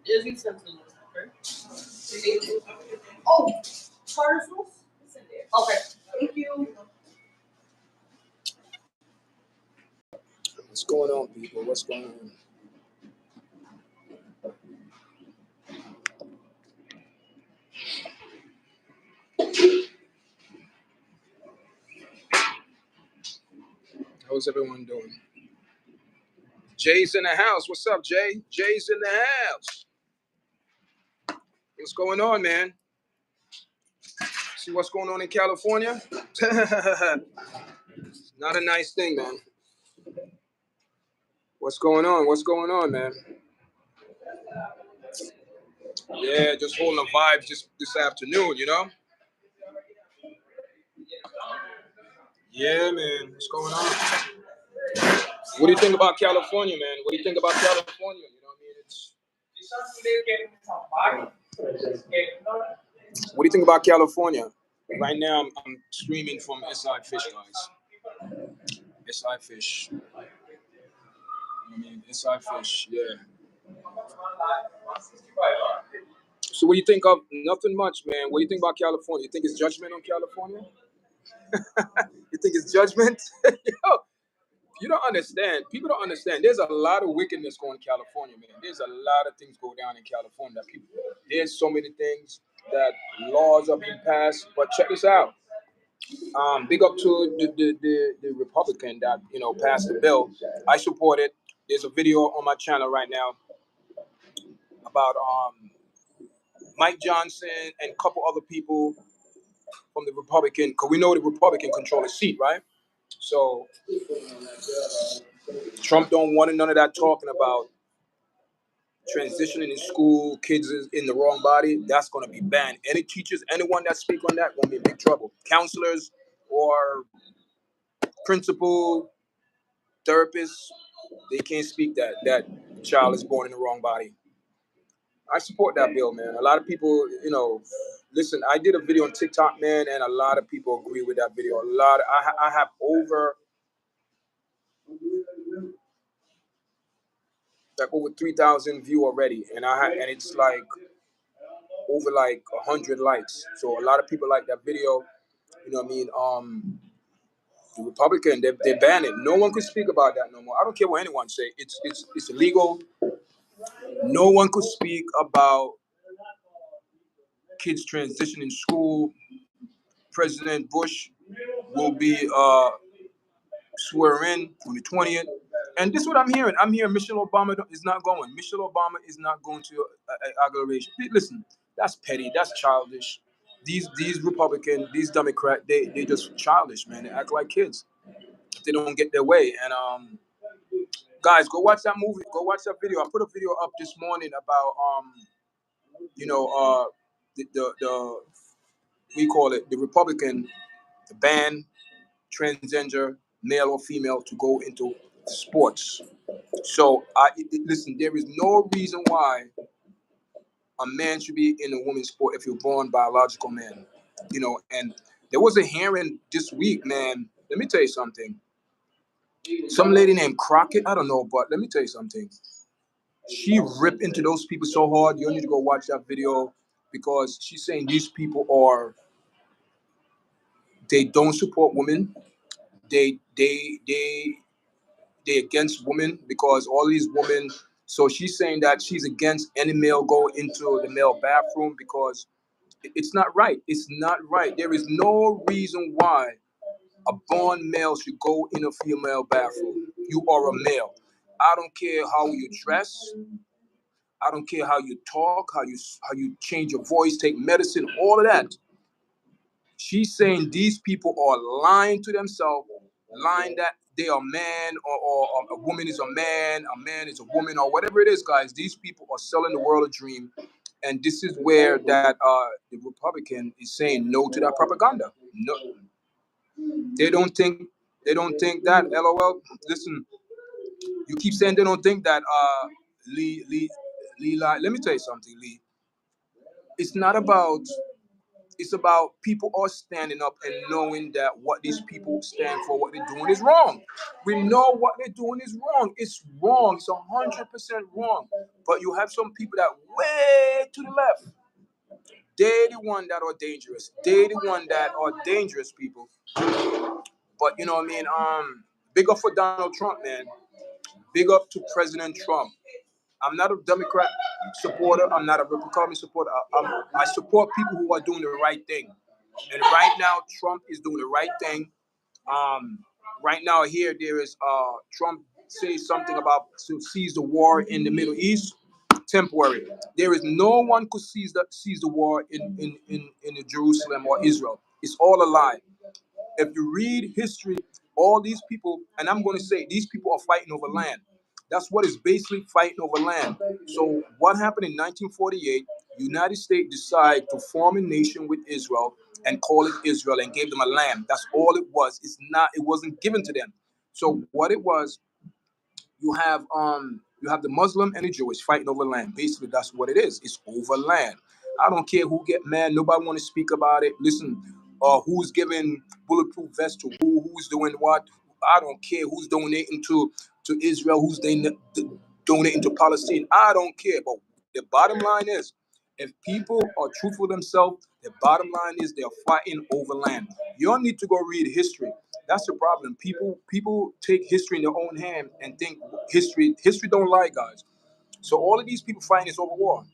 Izzy sent me this, okay? Oh, parcels? It's in there. Okay, thank you. What's going on, people? What's going on? How's everyone doing? Jay's in the house. What's up, Jay? Jay's in the house. What's going on, man? See what's going on in California? Not a nice thing, man. What's going on? What's going on, man? Yeah, just holding a vibe just this afternoon, you know? Yeah, man. What's going on? What do you think about California, man? What do you think about California? You know what I mean? What do you think about California? Right now, I'm streaming from SI Fish, guys. SI Fish. I mean, SI Fish, yeah. So what do you think of? Nothing much, man. What do you think about California? You think it's judgment on California? You think it's judgment? Yo, you don't understand. People don't understand. There's a lot of wickedness going in California, man. There's a lot of things go down in California. That people, there's so many things that laws are being passed. But check this out. Big up to the Republican that passed the bill. I support it. There's a video on my channel right now about Mike Johnson and a couple other people from the Republican, because we know the Republican control the seat, right? So Trump don't want none of that talking about transitioning in school, kids is in the wrong body. That's going to be banned. Any teachers, anyone that speak on that, going to be in big trouble. Counselors or principal, therapists, they can't speak that child is born in the wrong body. I support that bill, man. A lot of people, listen, I did a video on TikTok, man, and a lot of people agree with that video. I have over 3,000 views already, and it's like over like 100 likes. So a lot of people like that video. You know what I mean? The Republican, they ban it. No one could speak about that no more. I don't care what anyone say. It's illegal. No one could speak about kids transitioning in school. President Bush will be swearing in on the 20th. And this is what I'm hearing. I'm hearing Michelle Obama is not going. Michelle Obama is not going to inauguration. Listen, that's petty. That's childish. These Republicans, these Democrats, they just childish, man. They act like kids. They don't get their way. And guys, go watch that movie. Go watch that video. I put a video up this morning about the we call it the Republican, the ban transgender male or female to go into sports. So listen, there is no reason why a man should be in a woman's sport if you're born biological man. And there was a hearing this week, man. Let me tell you something. Some lady named Crockett, I don't know, but let me tell you something. She ripped into those people so hard. You need to go watch that video because she's saying these people they don't support women. They against women because all these women. So she's saying that she's against any male going into the male bathroom because it's not right. It's not right. There is no reason why a born male should go in a female bathroom. You are a male. I don't care how you dress. I don't care how you talk, how you change your voice, take medicine, all of that. She's saying these people are lying to themselves, lying that they are man or a woman is a man is a woman, or whatever it is, guys. These people are selling the world a dream. And this is where that the Republican is saying no to that propaganda. No, they don't think that. LOL. Listen, you keep saying they don't think that. Lee, let me tell you something, Lee. It's not about It's about people are standing up and knowing that what these people stand for, what they're doing is wrong. We know what they're doing is wrong. It's wrong. It's 100% wrong. But you have some people that way to the left. They're the one that are dangerous. They're the one that are dangerous people. But you know what I mean? Big up for Donald Trump, man. Big up to President Trump. I'm not a Democrat supporter. I'm not a Republican supporter. I support people who are doing the right thing. And right now, Trump is doing the right thing. Um, right now, here there is Trump says something about to seize the war in the Middle East. Temporary. There is no one could seize the war in Jerusalem or Israel. It's all a lie. If you read history, all these people, and I'm going to say these people are fighting over land. That's what is basically fighting over land. So what happened in 1948? United States decided to form a nation with Israel and call it Israel and gave them a land. That's all it was. It's not. It wasn't given to them. So what it was, you have the Muslim and the Jewish fighting over land. Basically, that's what it is. It's over land. I don't care who get mad. Nobody want to speak about it. Listen, who's giving bulletproof vests to who's doing what. I don't care who's donating to Israel, who's donating to Palestine. I don't care. But the bottom line is, if people are truthful themselves, the bottom line is they're fighting over land. You don't need to go read history. That's the problem. People take history in their own hand and think history don't lie, guys. So all of these people fighting is over war.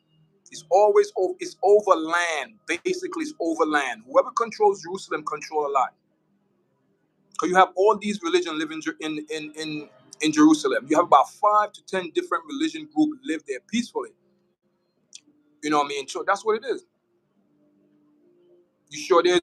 It's always over. It's over land. Basically, it's over land. Whoever controls Jerusalem control a lot. Because you have all these religions living in Jerusalem. You have about 5 to 10 different religion groups live there peacefully. You know what I mean? So that's what it is. You sure there's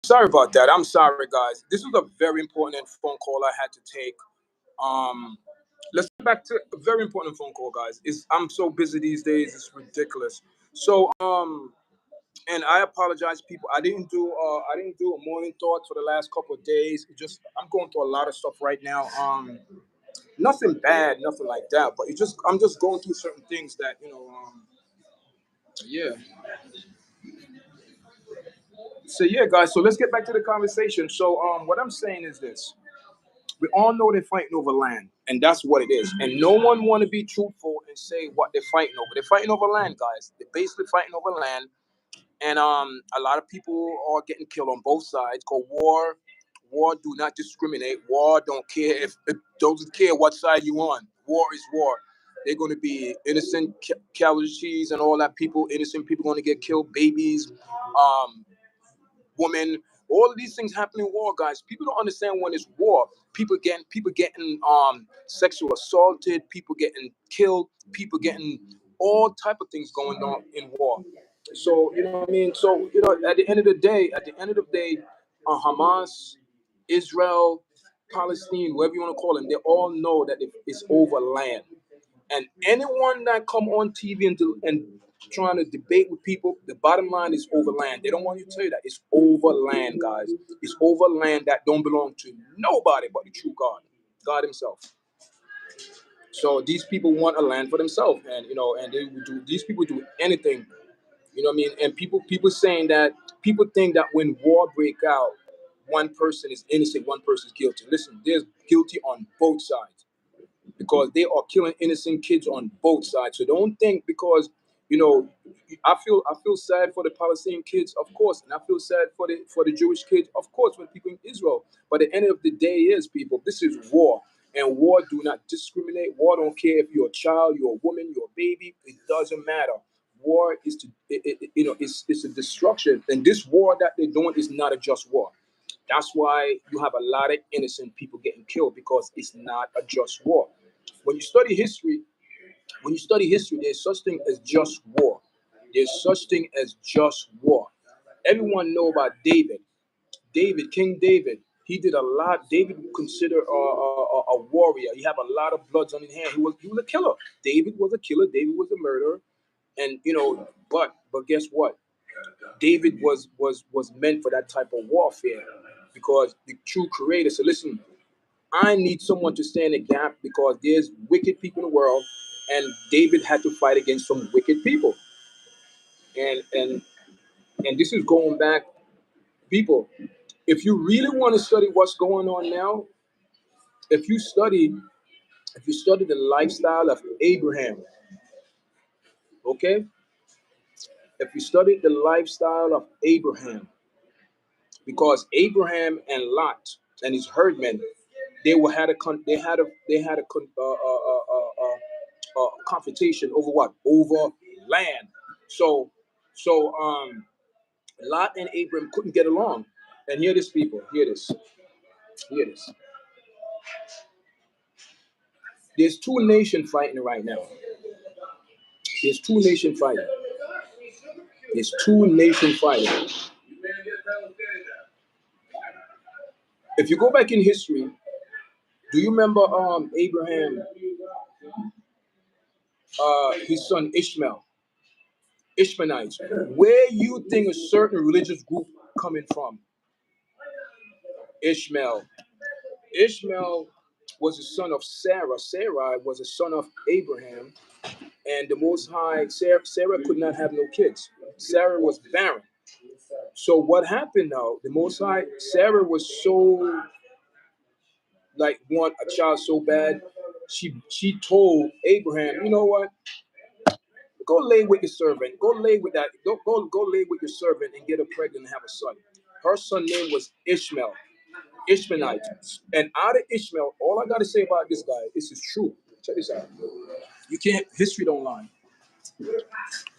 sorry about that. I'm sorry, guys. This was a very important phone call I had to take. Um, let's get back to a very important phone call, guys. I'm so busy these days. It's ridiculous. So And I apologize, people. I didn't do a morning thought for the last couple of days. I'm going through a lot of stuff right now. Nothing bad, nothing like that. But I'm just going through certain things that yeah. So yeah, guys. So let's get back to the conversation. So what I'm saying is this: we all know they're fighting over land, and that's what it is. And no one want to be truthful and say what they're fighting over. They're fighting over land, guys. They're basically fighting over land, and a lot of people are getting killed on both sides. Cause war do not discriminate. War don't care if doesn't care what side you on. War is war. They're going to be innocent casualties and all that. Innocent people going to get killed. Babies, um, women, all of these things happen in war, guys. People don't understand when it's war. People getting sexual assaulted, people getting killed, people getting all type of things going on in war. So you know what I mean. So at the end of the day, Hamas, Israel, Palestine, whoever you want to call them, they all know that it's over land. And anyone that come on TV and trying to debate with people, the bottom line is over land. They don't want you to tell you that it's over land, guys. It's over land that don't belong to nobody but the true God, God Himself. So these people want a land for themselves, and and they would do. These people do anything, you know what I mean. And people saying that people think that when war break out, one person is innocent, one person is guilty. Listen, there's guilty on both sides because they are killing innocent kids on both sides. So don't think because you know I feel sad for the Palestinian kids, of course, and I feel sad for the Jewish kids, of course, for the people in Israel. But at the end of the day, is people, this is war, and war do not discriminate. War don't care if you're a child, you're a woman, you're a baby. It doesn't matter. War is it's a destruction, and this war that they're doing is not a just war. That's why you have a lot of innocent people getting killed because it's not a just war. When you study history, there's such thing as just war. There's such thing as just war. Everyone know about David. King David. He did a lot. David was considered a warrior. He had a lot of bloods on his hand. He was a killer. David was a killer. David was a murderer. And but guess what? David was meant for that type of warfare because the true creator said, listen, I need someone to stand in the gap because there's wicked people in the world, and David had to fight against some wicked people. And this is going back, people. If you really want to study what's going on now, if you study the lifestyle of Abraham, okay? If you study the lifestyle of Abraham, because Abraham and Lot and his herdmen, they had a confrontation over what? Over land. So Lot and Abraham couldn't get along. And hear this, people. Hear this. There's two nations fighting right now. There's two nations fighting. There's two nations fighting. If you go back in history, do you remember Abraham, his son Ishmael, Ishmaelites? Where you think a certain religious group coming from? Ishmael. Ishmael was the son of Sarah. Sarah was a son of Abraham, and the Most High, Sarah could not have no kids. Sarah was barren. So what happened now? The Most High, Sarah was so like want a child so bad. She told Abraham, you know what? Go lay with your servant. Go lay with that. Go lay with your servant and get her pregnant and have a son. Her son name was Ishmael. Ishmaelite. And out of Ishmael, all I gotta say about this guy, this is true. Check this out. You can't. History don't lie.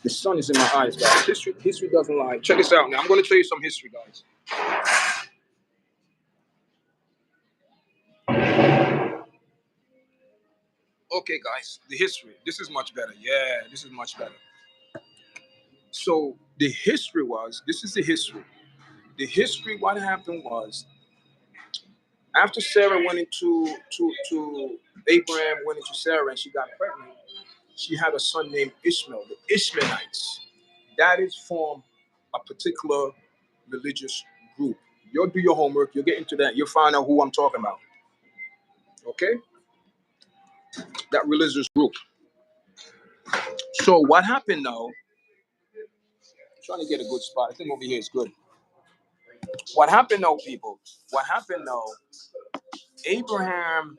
The sun is in my eyes, guys. History doesn't lie. Check this out now. I'm gonna tell you some history, guys. Okay, guys, the history. This is much better. Yeah, this is much better. So the history was, this is the history. The history, what happened was, after Sarah went to Abraham went into Sarah and she got pregnant, she had a son named Ishmael, the Ishmaelites. That is from a particular religious group. You'll do your homework, you'll get into that, you'll find out who I'm talking about. Okay? That religious group. So what happened now? Trying to get a good spot. I think over here is good. What happened now, people? What happened now? Abraham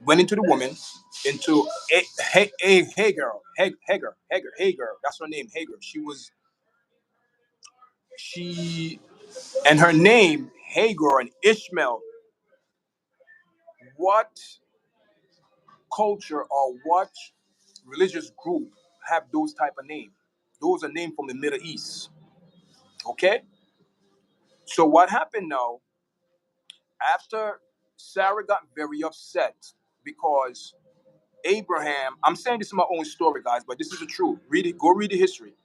went into the woman, into Hagar. That's her name, Hagar. She, and her name, Hagar and Ishmael. What culture or what religious group have those type of names? Those are named from the Middle East. Okay? So what happened now, after Sarah got very upset because Abraham, I'm saying this is my own story, guys, but this is the truth. Read it, go read the history.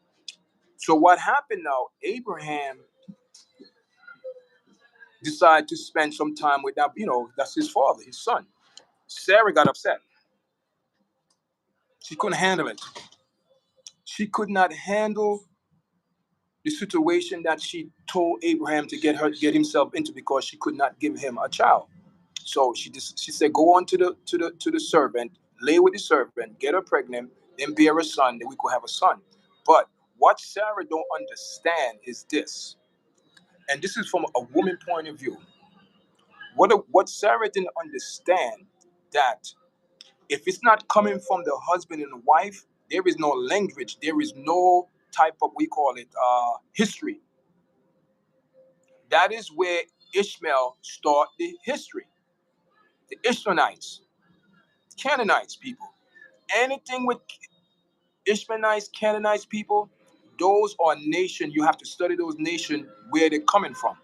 So what happened now, Abraham decided to spend some time with that, that's his father, his son. Sarah got upset. She couldn't handle it. She could not handle the situation that she told Abraham to get himself into because she could not give him a child. So she said, go on to the servant, lay with the servant, get her pregnant, then bear a son, then we could have a son. But what Sarah don't understand is this, and this is from a woman point of view. What Sarah didn't understand, that if it's not coming from the husband and the wife, there is no language, there is no type of, we call it, history. That is where Ishmael start the history. The Ishmaelites, Canaanites people. Anything with Ishmaelites, Canaanites people, those are nation. You have to study those nation where they're coming from.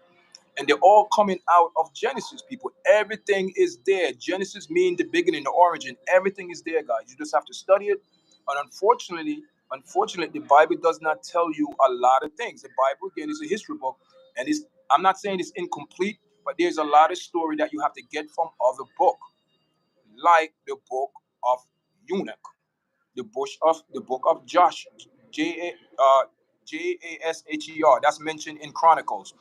And they're all coming out of Genesis, people. Everything is there. Genesis means the beginning, the origin. Everything is there, guys. You just have to study it. And unfortunately, the Bible does not tell you a lot of things. The Bible, again, is a history book. And I'm not saying it's incomplete, but there's a lot of story that you have to get from other book, like the book of Eunuch, the book of Josh, Jasher. That's mentioned in Chronicles.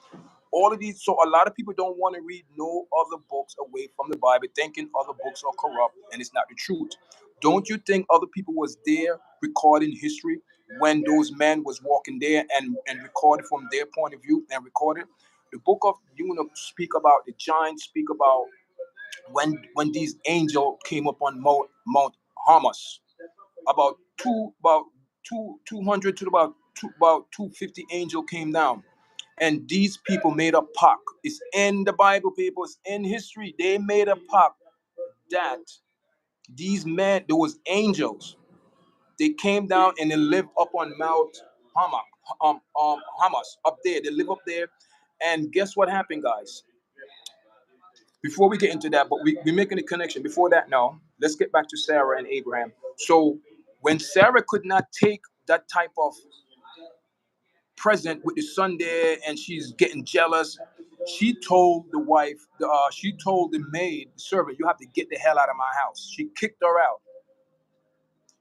All of these, so a lot of people don't want to read no other books away from the Bible, thinking other books are corrupt and it's not the truth. Don't you think other people was there recording history when those men was walking there and recorded from their point of view and recorded? The book of Eunuch speak about the giants, speak about when these angels came up on Mount Hamas, about 200 to about 250 angel came down, and these people made a pact. It's in the Bible, people. It's in history. They made a pact that these men, there was angels. They came down and they lived up on Mount Hamas, up there. They live up there, and guess what happened, guys? Before we get into that, but we're making a connection. Before that, now let's get back to Sarah and Abraham. So when Sarah could not take that type of present with the son there, and she's getting jealous, she told the wife, she told the maid, the servant, you have to get the hell out of my house. She kicked her out.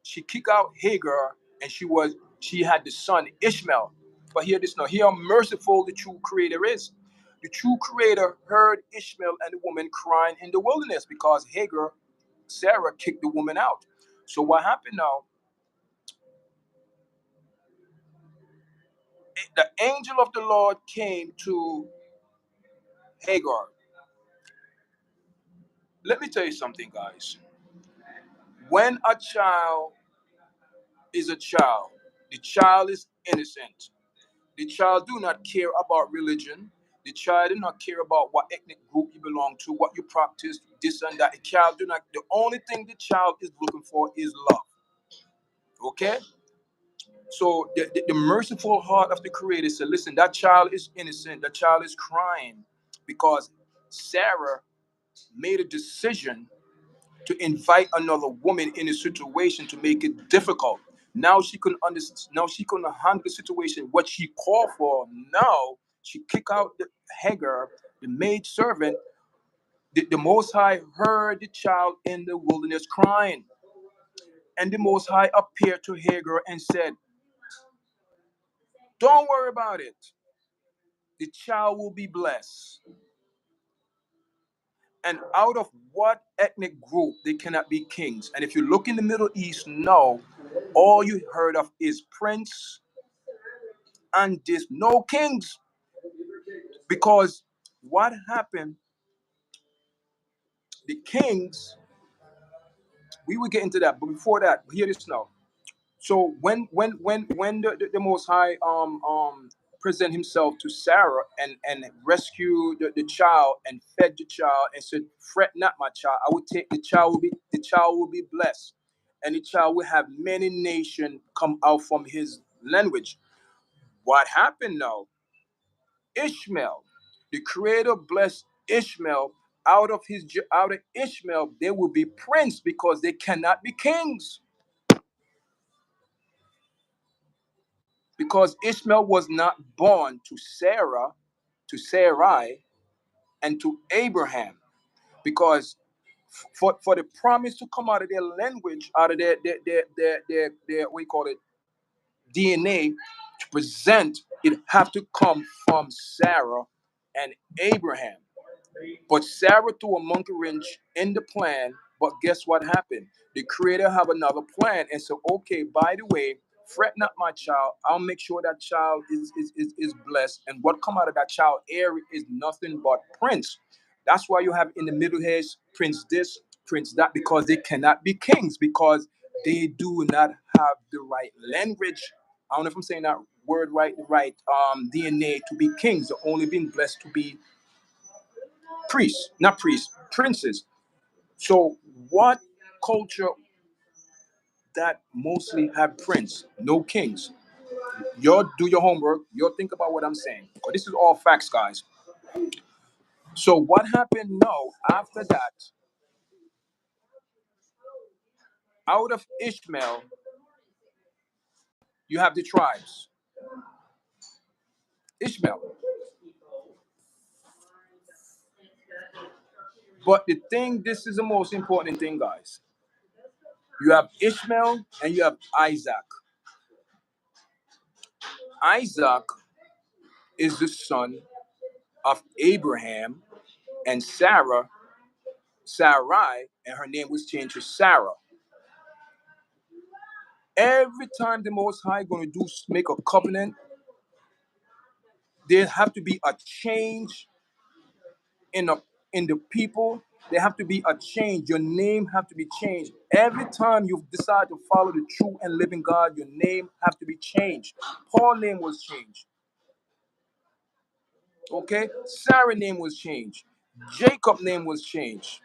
She kicked out Hagar, and she had the son Ishmael. But hear this now, hear how merciful the true creator is. The true creator heard Ishmael and the woman crying in the wilderness because Hagar, Sarah, kicked the woman out. So what happened now? The angel of the Lord came to Hagar. Let me tell you something, guys. When a child is a child, the child is innocent. The child do not care about religion. The child do not care about what ethnic group you belong to, what you practice, this and that. The child do not. The only thing the child is looking for is love. Okay. So the merciful heart of the Creator said, "Listen, that child is innocent. That child is crying because Sarah made a decision to invite another woman in a situation to make it difficult. Now she couldn't understand. Now she couldn't handle the situation. What she called for now, she kicked out the Hagar, the maid servant. The Most High heard the child in the wilderness crying, And the Most High appeared to Hagar and said, don't worry about it. The child will be blessed. And out of what ethnic group they cannot be kings? And if you look in the Middle East now, all you heard of is prince and this, no kings. Because what happened, the kings, we will get into that, but before that, hear this now. So when the Most High present himself to Sarah and rescued the child and fed the child and said, "Fret not, my child. I will take the child will be blessed, and the child will have many nations come out from his lineage." What happened now? Ishmael, the Creator blessed Ishmael. Out of Ishmael, they will be prince because they cannot be kings. Because Ishmael was not born to Sarah, to Sarai, and to Abraham. Because for the promise to come out of their language, out of their what you call it, DNA, to present, it have to come from Sarah and Abraham. But Sarah threw a monkey wrench in the plan. But guess what happened? The Creator have another plan and said, okay, by the way, fret not, my child. I'll make sure that child is blessed. And what come out of that child heir is nothing but prince. That's why you have in the Middle Age prince this, prince that, because they cannot be kings because they do not have the right language. I don't know if I'm saying that word right, the right DNA to be kings. They're only being blessed to be priests, not priests, princes. So what culture that mostly have prince, no kings? You'll do your homework. You'll think about what I'm saying. But this is all facts, guys. So what happened now after that? Out of Ishmael, you have the tribes. Ishmael. But the thing, this is the most important thing, guys. You have Ishmael and you have Isaac. Isaac is the son of Abraham and Sarai, and her name was changed to Sarah. Every time the Most High going to do make a covenant, there have to be a change in the people. There have to be a change. Your name have to be changed. Every time you decide to follow the true and living God, your name have to be changed. Paul's name was changed. Okay, Sarah's name was changed. Jacob's name was changed.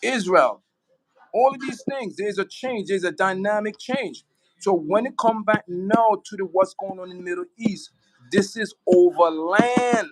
Israel. All of these things, there's a change, there's a dynamic change. So when it come back now to the what's going on in the Middle East, this is over land.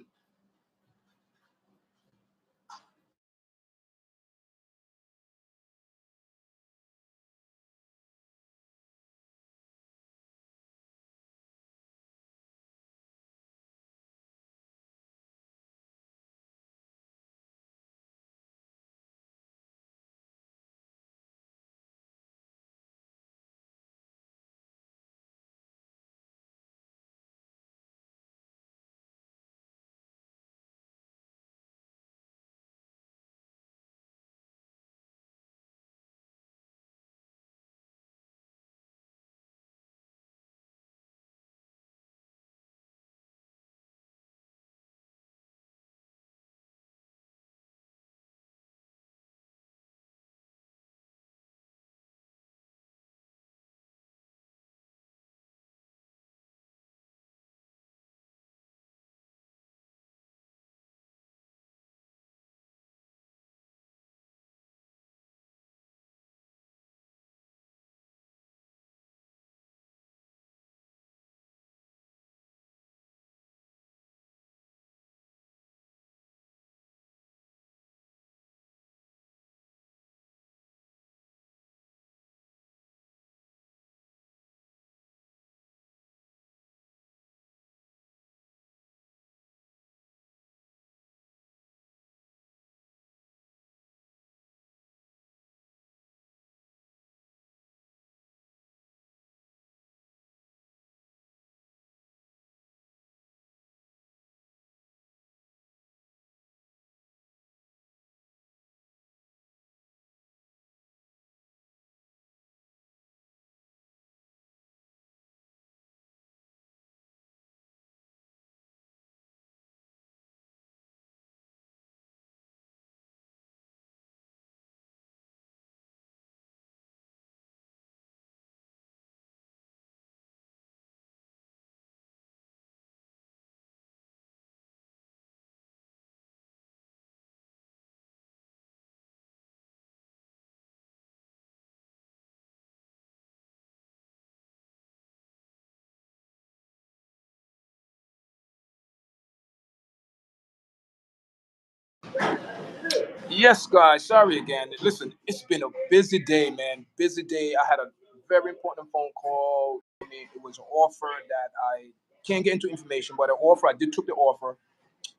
Yes, guys. Sorry again. Listen, it's been a busy day, man. Busy day. I had a very important phone call. I mean, it was an offer that I can't get into information, but an offer. I did took the offer,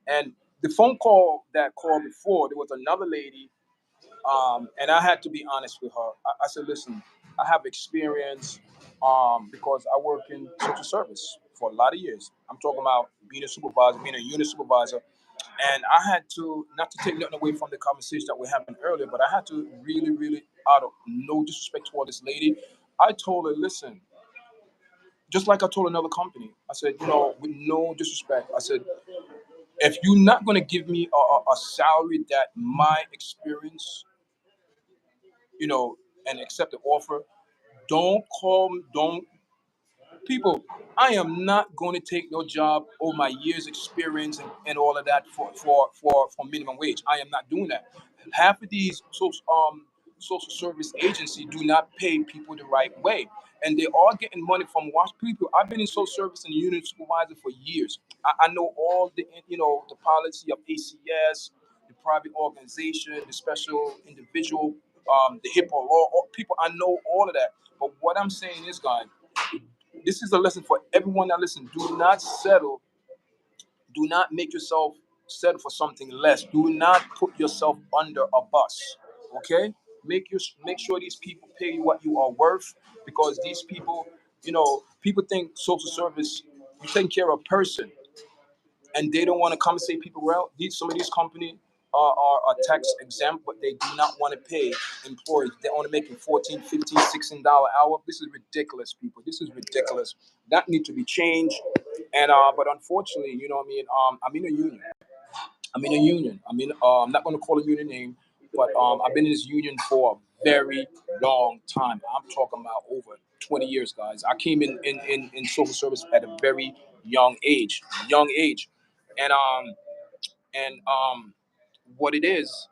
and the phone call that called before, there was another lady, and I had to be honest with her. I said, listen, I have experience because I work in social service for a lot of years. I'm talking about being a supervisor, being a unit supervisor. And I had to, not to take nothing away from the conversation that we are having earlier, but I had to really, really, out of no disrespect toward this lady, I told her, listen, just like I told another company, I said, with no disrespect, I said, if you're not going to give me a salary that my experience, and accept the offer, don't call me, don't people, I am not going to take no job over my years experience and all of that for minimum wage. I am not doing that. Half of these social service agencies do not pay people the right way, and they are getting money from watch people. I've been in social service and unit supervisor for years. I know all the policy of ACS, the private organization, the special individual, the HIPAA law. People, I know all of that. But what I'm saying is, guys, this is a lesson for everyone that listen. Do not settle. Do not make yourself settle for something less. Do not put yourself under a bus. Okay? Make sure these people pay you what you are worth, because these people, people think social service, you taking care of a person, and they don't want to compensate people well. Some of these companies are tax exempt, but they do not want to pay employees. They're only making 14, 15, $16 an hour. This is ridiculous, people. This is ridiculous. That needs to be changed. And but unfortunately, you know what I mean. I'm in a union. I'm in a union. I'm not going to call a union name, but I've been in this union for a very long time. I'm talking about over 20 years, guys. I came in social service at a very young age, and what it is,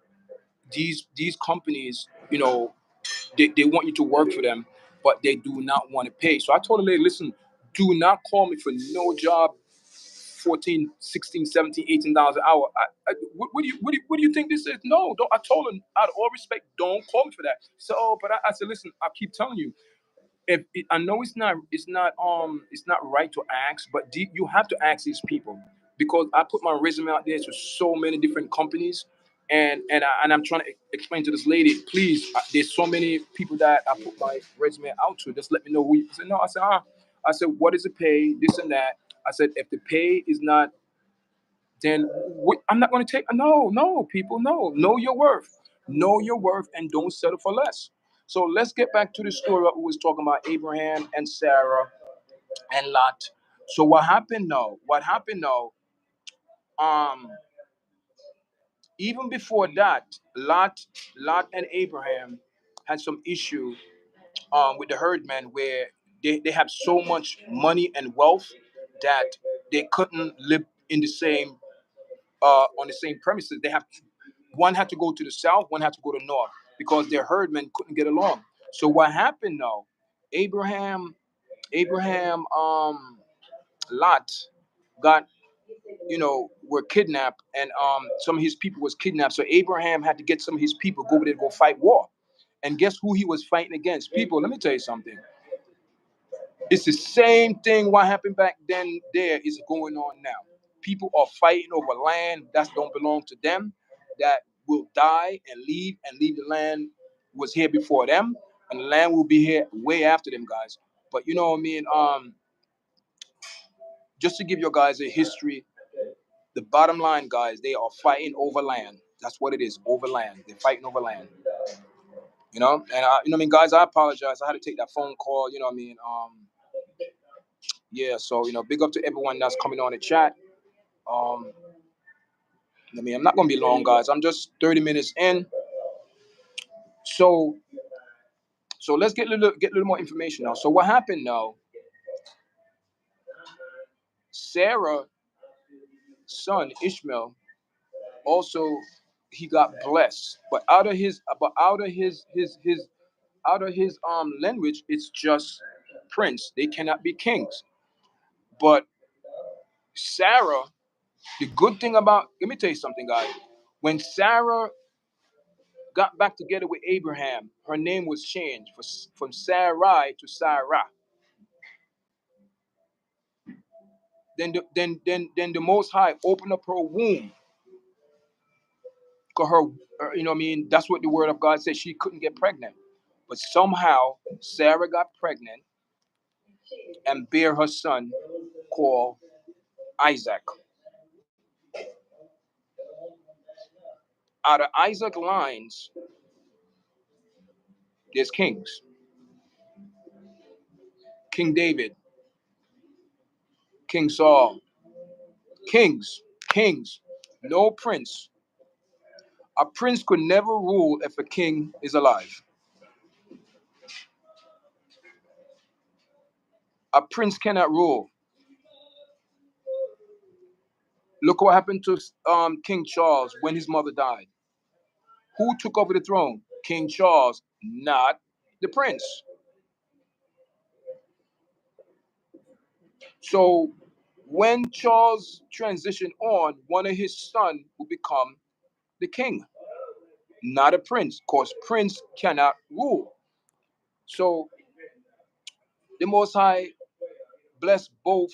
these companies, they want you to work for them, but they do not want to pay. So I told the lady, listen, do not call me for no job 14, 16, 17, $18 an hour. What do you think this is? No, don't. I told her, out of all respect, don't call me for that. So, but I said, listen, I keep telling you, if it, I know it's not right to ask, but you have to ask these people, because I put my resume out there to so many different companies, and I'm trying to explain to this lady, please, there's so many people that I put my resume out to. Just let me know who you. I said no. I said, what is the pay? This and that. I said, if the pay is not, then I'm not going to take. No, people, no. Know your worth, and don't settle for less. So let's get back to the story that we was talking about, Abraham and Sarah and Lot. So what happened now? Um, even before that, Lot and Abraham had some issue with the herdmen, where they have so much money and wealth that they couldn't live in the same on the same premises. One had to go to the south, one had to go to north, because their herdmen couldn't get along. So what happened now? Abraham, Lot got, were kidnapped, and some of his people was kidnapped. So Abraham had to get some of his people, go over there to go fight war. And guess who he was fighting against? People, let me tell you something. It's the same thing what happened back then there is going on now. People are fighting over land that don't belong to them, that will die and leave the land was here before them, and the land will be here way after them, guys. But you know what I mean? Just to give you guys a history, the bottom line, guys, they are fighting over land. That's what it is, over land. They're fighting over land. And what I mean, guys, I apologize. I had to take that phone call. You know what I mean? Yeah, so big up to everyone that's coming on the chat. Um, I'm not gonna be long, guys. I'm just 30 minutes in. So let's get a little more information now. So what happened now? Sarah's son Ishmael also, he got blessed, but out of his language, it's just prince. They cannot be kings. But Sarah, the good thing about, let me tell you something, guys. When Sarah got back together with Abraham, her name was changed from Sarai to Sarah. Then the Most High opened up her womb. Cause you know what I mean? That's what the word of God said. She couldn't get pregnant. But somehow Sarah got pregnant and bare her son called Isaac. Out of Isaac lines, there's kings. King David, King Saul, kings, kings. No prince. A prince could never rule if a king is alive. A prince cannot rule. Look what happened to King Charles when his mother died. Who took over the throne? King Charles, not the prince. So when Charles transitioned on, one of his sons will become the king, not a prince, because prince cannot rule. So the Most High blessed both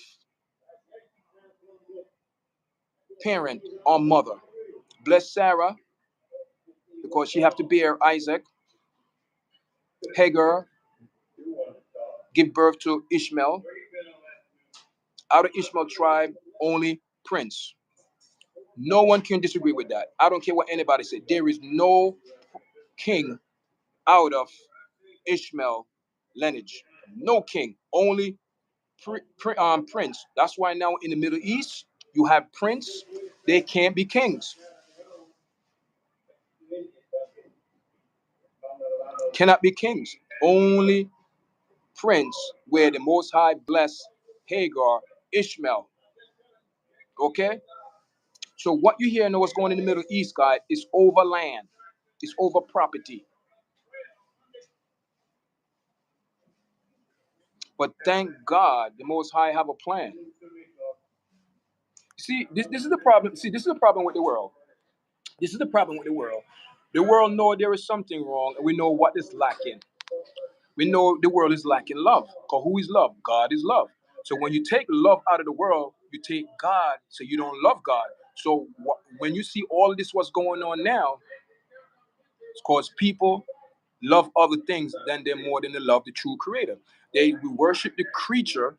parent or mother. Bless Sarah because she have to bear Isaac. Hagar give birth to Ishmael. Out of Ishmael tribe, only prince. No one can disagree with that. I don't care what anybody said. There is no king out of Ishmael lineage. No king, only prince. That's why now in the Middle East you have prince. They can't be kings. Cannot be kings. Only prince. Where the Most High bless Hagar, Ishmael. Okay. So what you hear and what's going in the Middle East, guys, is over land. It's over property. But thank God the Most High have a plan. See, this is the problem. See, this is the problem with the world. This is the problem with the world. The world know there is something wrong, and we know what is lacking. We know the world is lacking love. Because who is love? God is love. So when you take love out of the world, you take God, so you don't love God. So when you see all of this what's going on now, it's because people love other things than they more than they love the true creator. They worship the creature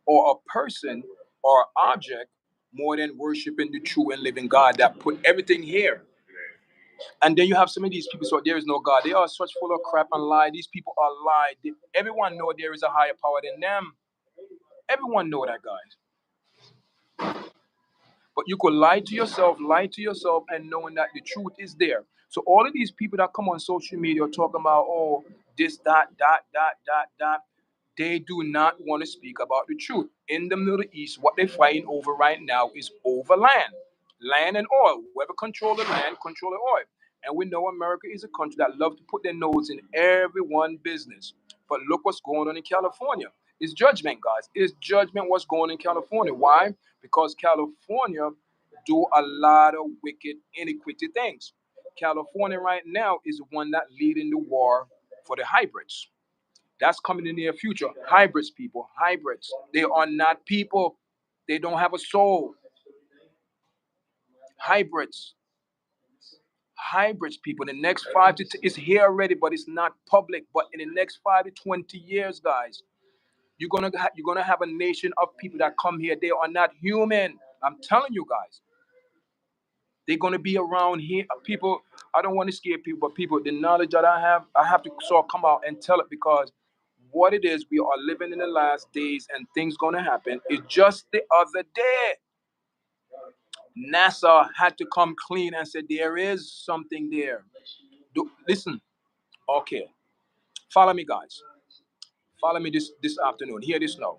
or a person or object more than worshiping the true and living God that put everything here. And then you have some of these people, so there is no God. They are such full of crap and lie. These people are lie. Everyone know there is a higher power than them. Everyone know that, guys. But you could lie to yourself, and knowing that the truth is there. So all of these people that come on social media talking about, oh, this, that, they do not want to speak about the truth. In the Middle East, what they're fighting over right now is over land. Land and oil. Whoever control the land, control the oil. And we know America is a country that love to put their nose in everyone's business. But look what's going on in California. It's judgment, guys. It's judgment what's going on in California. Why? Because California do a lot of wicked, iniquity things. California right now is the one that leading the war for the hybrids. That's coming in the near future. Hybrids, people, hybrids. They are not people. They don't have a soul. Hybrids. Hybrids, people. In the next it's here already, but it's not public. But in the next 5 to 20 years, guys, you're gonna have a nation of people that come here. They are not human. I'm telling you, guys. They're gonna be around here. People, I don't want to scare people, but people, the knowledge that I have to sort of come out and tell it because what it is, we are living in the last days and things gonna happen. It's just the other day, NASA had to come clean and say there is something there. Listen, okay, follow me, guys. Follow me this afternoon. Hear this now.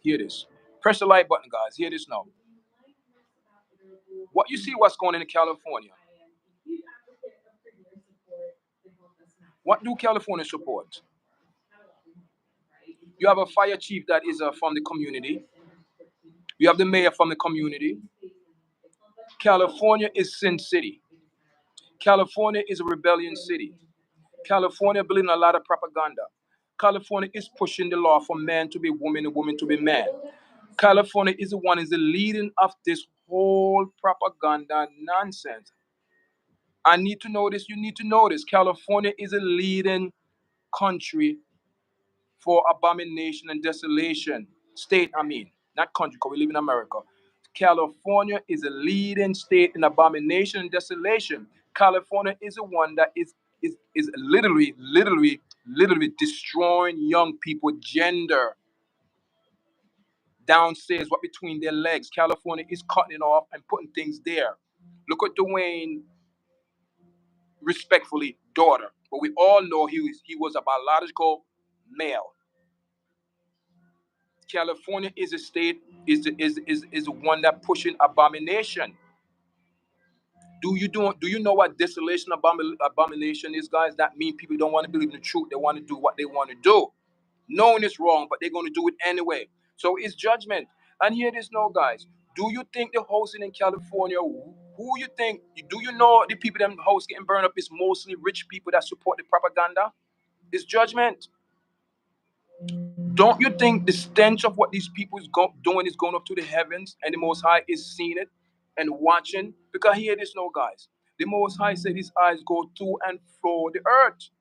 Hear this. Press the like button, guys. Hear this now. What you see, what's going on in California? What do California support? You have a fire chief that is from the community. You have the mayor from the community. California is Sin City. California is a rebellion city. California believing a lot of propaganda. California is pushing the law for men to be women and women to be men. California is the one is the leading of this whole propaganda nonsense. I need to know this. You need to know this. California is a leading country for abomination and desolation. State, I mean, not country, because we live in America. California is a leading state in abomination and desolation. California is the one that is literally destroying young people gender downstairs, what between their legs. California is cutting it off and putting things there. Look at Dwayne, respectfully, daughter. But we all know he was a biological male. California is a state, is the one that pushing abomination. Do you know what desolation abomination is, guys? That means people don't want to believe in the truth. They want to do what they want to do, knowing it's wrong, but they're going to do it anyway. So it's judgment. And here it is, no, guys. Do you think the hosting in California? Who you think? Do you know the people that host getting burned up is mostly rich people that support the propaganda? It's judgment. Don't you think the stench of what these people is doing is going up to the heavens, and the Most High is seeing it and watching? Because here this, no, guys. The Most High said His eyes go to and fro the earth,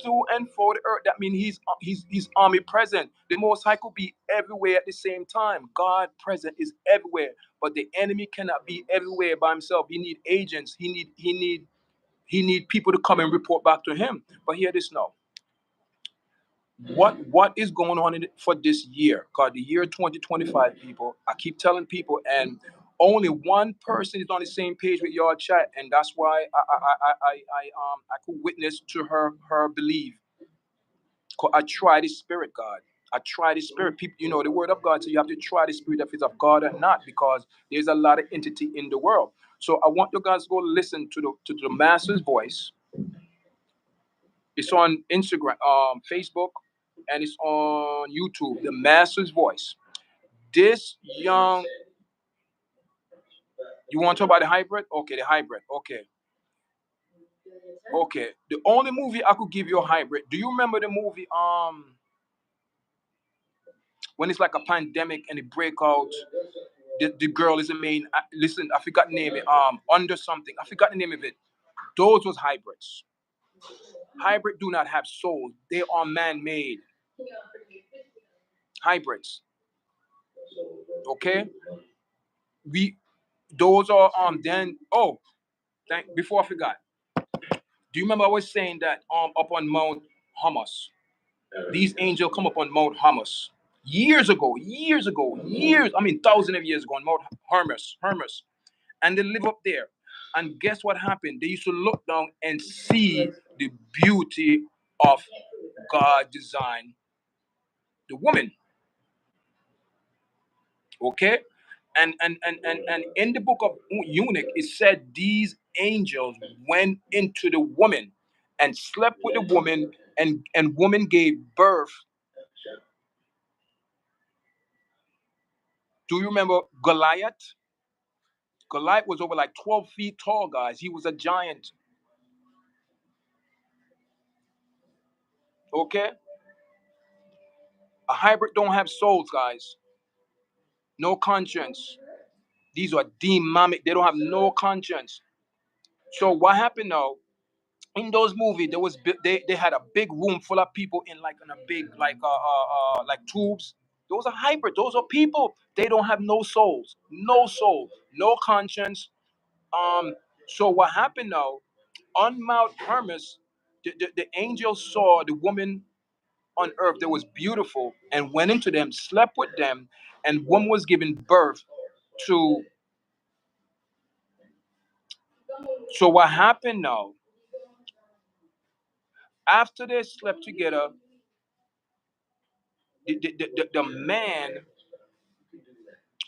to and fro the earth. That means He's omnipresent. The Most High could be everywhere at the same time. God present is everywhere, but the enemy cannot be everywhere by himself. He need agents. He need people to come and report back to him. But here this now. What is going on for this year? Because the year 2025, people, I keep telling people, and only one person is on the same page with your chat, and that's why I could witness to her belief. 'Cause I try the spirit, God. I try the spirit. People, the word of God, so you have to try the spirit if it's of God or not, because there's a lot of entity in the world. So I want you guys to go listen to the Master's voice. It's on Instagram, Facebook, and it's on YouTube. The Master's Voice. This young, you want to talk about the hybrid? Okay, the hybrid. Okay. The only movie I could give you a hybrid. Do you remember the movie when it's like a pandemic and it break out? The girl is the main. Listen, I forgot the name. Under something. I forgot the name of it. Those was hybrids. Hybrid do not have souls. They are man-made hybrids. Okay, we those are then. Oh, before I forgot. Do you remember I was saying that up on Mount Hamas, these angels come up on Mount Hamas years ago, years. I mean, thousands of years ago on Mount Hermes, and they live up there. And guess what happened? They used to look down and see the beauty of God design the woman. Okay, and in the book of Eunuch, it said these angels went into the woman and slept with the woman, and woman gave birth. Do you remember Goliath? Goliath was over like 12 feet tall, guys. He was a giant. Okay, a hybrid don't have souls, guys. No conscience. These are demonic. They don't have no conscience. So what happened now? In those movies, they had a big room full of people in a big like tubes. Those are hybrid. Those are people. They don't have no souls, no soul, no conscience. Um. So what happened now? On Mount Hermes, the angel saw the woman on earth that was beautiful and went into them, slept with them, and woman was giving birth to. So what happened now? After they slept together, the man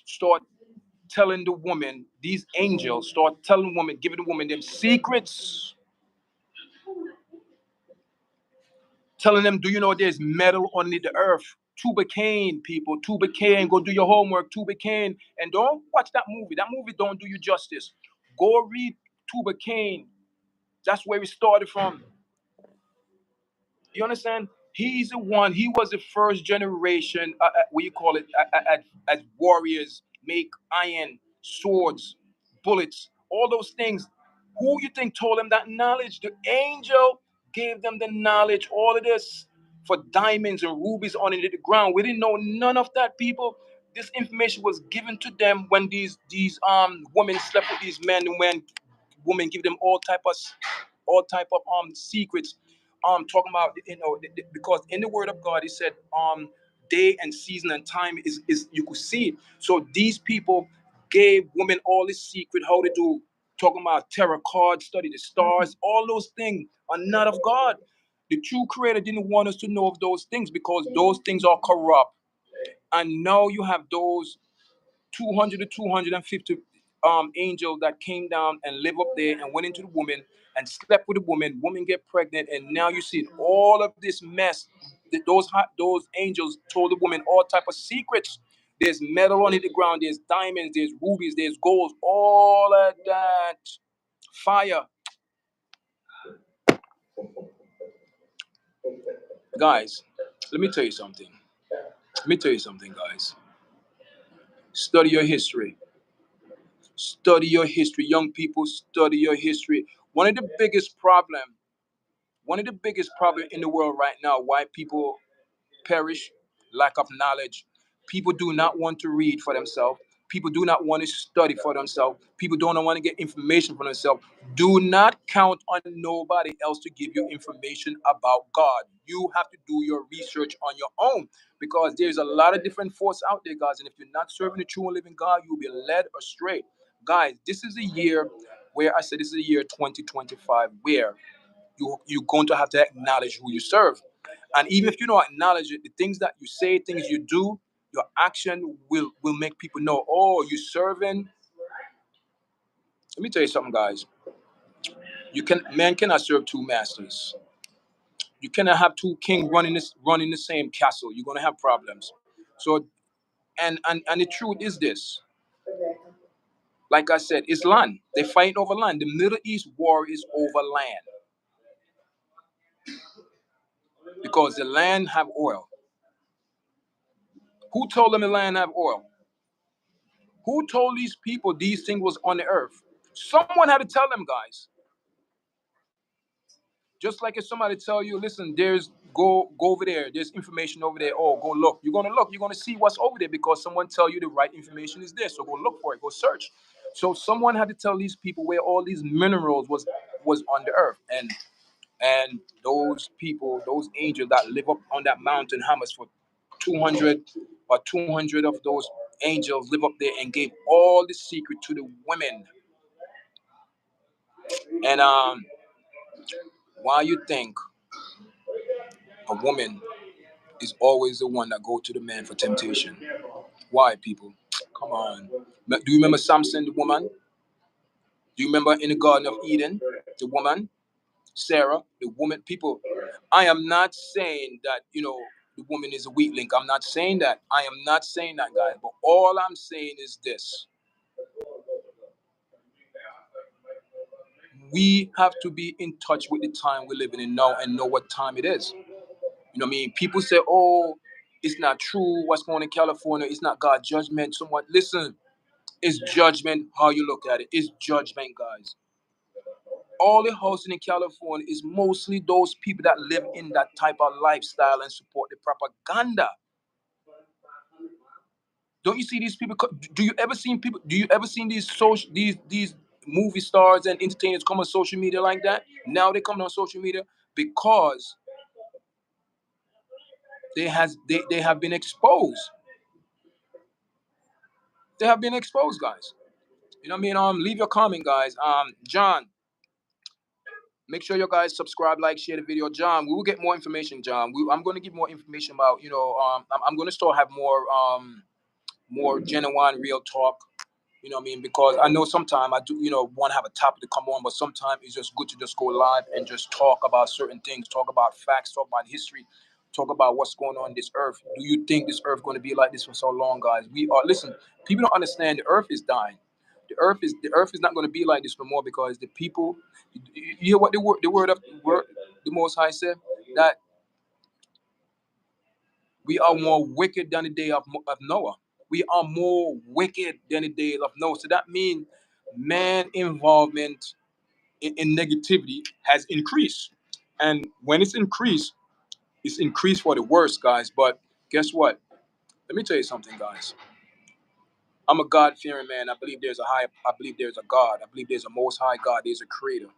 start telling the woman, these angels start telling the woman, giving the woman them secrets, telling them, do you know there's metal underneath the earth? Tuba-cane, people, Tuba-cane, go do your homework, Tuba-cane. And don't watch that movie. That movie don't do you justice. Go read tuber cane. That's where it started from. You understand? He's the one. He was the first generation. What you call it? As warriors, make iron swords, bullets, all those things. Who you think told them that knowledge? The angel gave them the knowledge. All of this for diamonds and rubies on the ground. We didn't know none of that, people. This information was given to them when these women slept with these men, and when women give them all type of secrets, talking about, because in the word of God he said, day and season and time is you could see it. So these people gave women all this secret how to do, talking about tarot cards, study the stars, all those things are not of God. The true creator didn't want us to know of those things because those things are corrupt. And now you have those 200 to 250 angels that came down and live up there and went into the woman and slept with the woman. Woman get pregnant, and now you see all of this mess. Those angels told the woman all type of secrets. There's metal on the ground. There's diamonds. There's rubies. There's golds. All of that fire, guys. Let me tell you something. Let me tell you something, guys. Study your history. Study your history, young people. Study your history. One of the biggest problem, one of the biggest problem in the world right now, why people perish, lack of knowledge. People do not want to read for themselves. People do not want to study for themselves. People don't want to get information for themselves. Do not count on nobody else to give you information about God. You have to do your research on your own, because there's a lot of different forces out there, guys. And if you're not serving the true and living God, you'll be led astray. Guys, this is a year where I said this is the year 2025, where you're going to have to acknowledge who you serve. And even if you don't acknowledge it, the things that you say, things you do, your action will make people know, oh, you're serving. Let me tell you something, guys. Man cannot serve two masters. You cannot have two kings running the same castle. You're gonna have problems. So, and the truth is this. Like I said, it's land. They're fighting over land. The Middle East war is over land, because the land have oil. Who told them the land have oil? Who told these people these things was on the earth? Someone had to tell them, guys. Just like if somebody tell you, listen, there's go over there. There's information over there. Oh, go look. You're gonna look. You're gonna see what's over there because someone tell you the right information is there. So go look for it. Go search. So someone had to tell these people where all these minerals was on the earth, and those people, those angels that live up on that mountain Hamas for 200 or 200 of those angels live up there and gave all the secret to the women. And why you think a woman is always the one that go to the man for temptation? Why, people? Come on. Do you remember Samson, the woman? Do you remember in the Garden of Eden, the woman? Sarah, the woman? People, I am not saying that, the woman is a weak link. I'm not saying that. I am not saying that, guys. But all I'm saying is this. We have to be in touch with the time we're living in now and know what time it is. You know what I mean? People say, oh, it's not true. What's going on in California? It's not God's judgment. Somewhat. Listen, it's judgment how you look at it. It's judgment, guys. All the housing in California is mostly those people that live in that type of lifestyle and support the propaganda. Don't you see these people? Do you ever seen people? Do you ever seen these movie stars and entertainers come on social media like that? Now they come on social media because they have been exposed. They have been exposed, guys. You know what I mean? Leave your comment, guys. John, make sure you guys subscribe, like, share the video. John, we will get more information, John. I'm going to give more information about, I'm going to start have more genuine, real talk. You know what I mean? Because I know sometimes I do, want to have a topic to come on, but sometimes it's just good to just go live and just talk about certain things, talk about facts, talk about history, talk about what's going on in this earth. Do you think this earth going to be like this for so long, guys? Listen, people don't understand the earth is dying. The earth is not going to be like this no more because the people. You hear what the Most High said, that we are more wicked than the day of Noah. We are more wicked than the day of Noah. So that means man involvement in negativity has increased, and when it's increased for the worst, guys. But guess what? Let me tell you something, guys. I'm a God fearing man. I believe there's a God. I believe there's a most high God. There's a creator.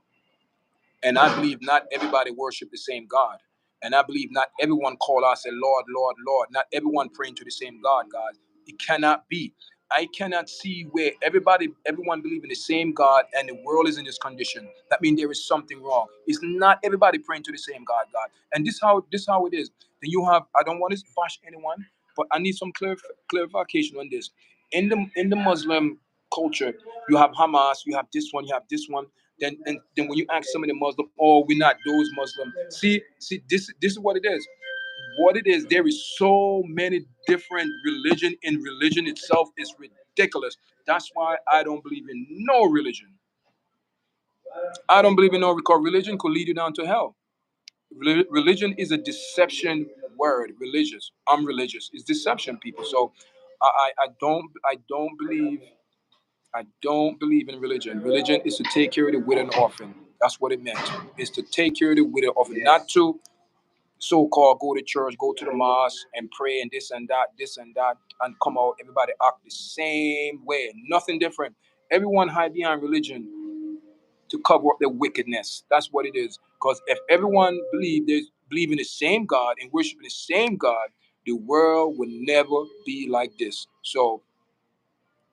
And I believe not everybody worship the same God. And I believe not everyone call us a Lord, Lord, Lord. Not everyone praying to the same God, guys. It cannot be. I cannot see where everyone believe in the same God and the world is in this condition. That means there is something wrong. It's not everybody praying to the same God. And this how it is. Then you have, I don't want to bash anyone, but I need some clarification on this. In the Muslim culture, you have Hamas, you have this one. Then when you ask some of the Muslim, oh, we're not those Muslim. See, this is what it is. What it is, there is so many different religion, and religion itself is ridiculous. That's why I don't believe in no religion. I don't believe in no, because religion could lead you down to hell. Religion is a deception word. Religious. I'm religious. It's deception, people. So I don't believe in religion. Religion is to take care of the widow and orphan. That's what it meant. It's to take care of the widow and orphan, not to so-called go to church, go to the mosque and pray and this and that, and come out. Everybody act the same way. Nothing different. Everyone hide behind religion to cover up their wickedness. That's what it is. Because if everyone believe in the same God and worship the same God, the world will never be like this. So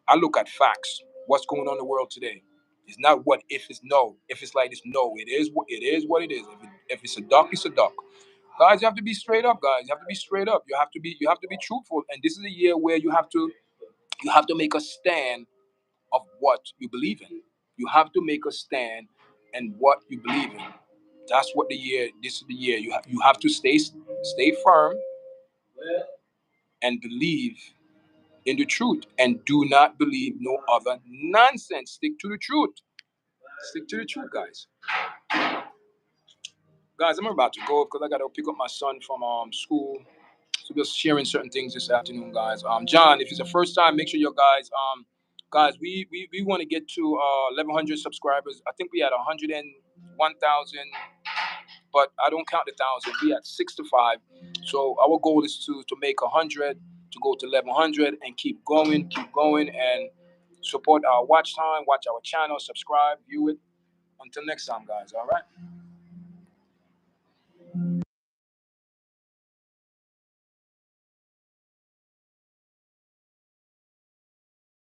I look at facts. What's going on in the world today? It's not what if it's no. If it's like this, no. It is what it is. What it is. If it's a duck, it's a duck. Guys, you have to be straight up. Guys, you have to be straight up. You have to be truthful. And this is a year where you have to make a stand of what you believe in. You have to make a stand in what you believe in. That's what the year. This is the year. You have to stay firm and believe in the truth, and do not believe no other nonsense. Stick to the truth. Stick to the truth, guys. Guys, I'm about to go because I gotta pick up my son from school. So just sharing certain things this afternoon, guys. John, if it's the first time, make sure your guys, we want to get to 1,100 subscribers. I think we had 101,000, but I don't count the thousand. We at 65. So our goal is to make 100, to go to 1,100, and keep going, and support our watch time, watch our channel, subscribe, view it. Until next time, guys. All right.